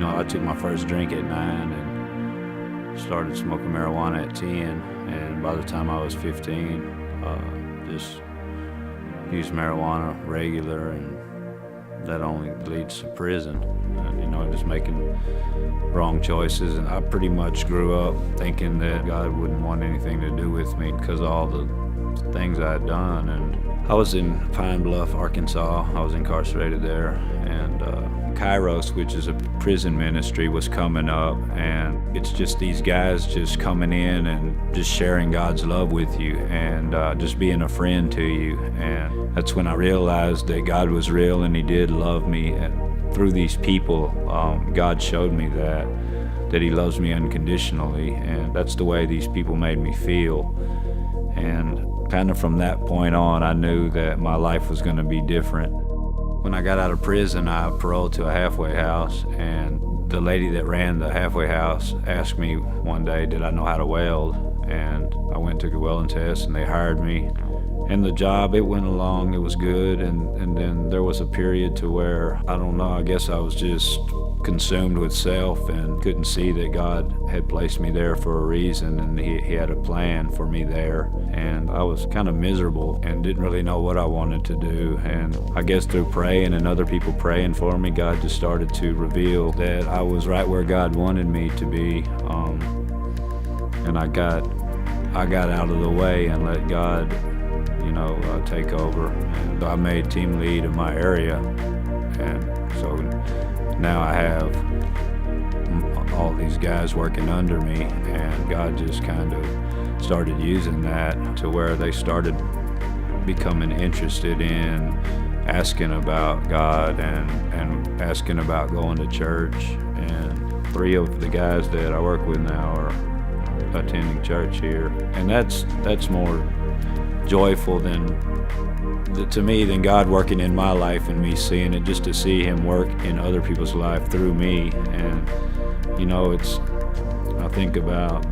I took my first drink at 9 and started smoking marijuana at 10. And by the time I was 15, just used marijuana regular, and that only leads to prison. And, just making wrong choices. And I pretty much grew up thinking that God wouldn't want anything to do with me because of all the things I had done. And I was in Pine Bluff, Arkansas. I was incarcerated there, and Kairos, which is a prison ministry, was coming up, and it's just these guys just coming in and just sharing God's love with you, and just being a friend to you. And that's when I realized that God was real and He did love me. And through these people, God showed me that He loves me unconditionally, and that's the way these people made me feel. And kind of from that point on, I knew that my life was going to be different. When I got out of prison, I paroled to a halfway house, and the lady that ran the halfway house asked me one day, did I know how to weld? And I went and took a welding test, and they hired me. And the job, it went along, it was good, and then there was a period to where, I don't know, I guess I was just consumed with self and couldn't see that God had placed me there for a reason, and he had a plan for me there. And I was kind of miserable and didn't really know what I wanted to do. And I guess through praying and other people praying for me, God just started to reveal that I was right where God wanted me to be. And I got out of the way and let God take over. And I made team lead in my area, and so now I have all these guys working under me, and God just kind of started using that to where they started becoming interested in asking about God and asking about going to church. And 3 of the guys that I work with now are attending church here, and that's more joyful to me than God working in my life and me seeing it, just to see Him work in other people's life through me. And I think about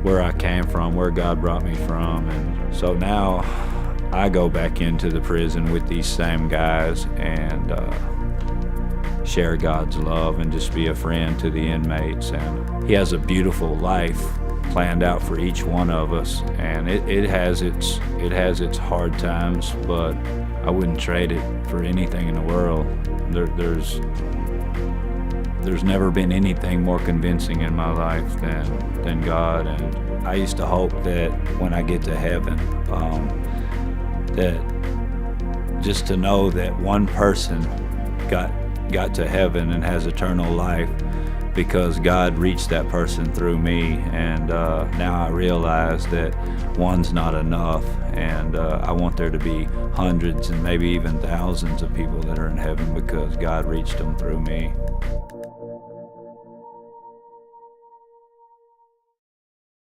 where I came from, where God brought me from, and so now I go back into the prison with these same guys and share God's love and just be a friend to the inmates. And He has a beautiful life planned out for each one of us, and it has its hard times, but I wouldn't trade it for anything in the world. There's never been anything more convincing in my life than God. And I used to hope that when I get to heaven, that just to know that one person got to heaven and has eternal life because God reached that person through me. And now I realize that one's not enough, and I want there to be hundreds and maybe even thousands of people that are in heaven because God reached them through me.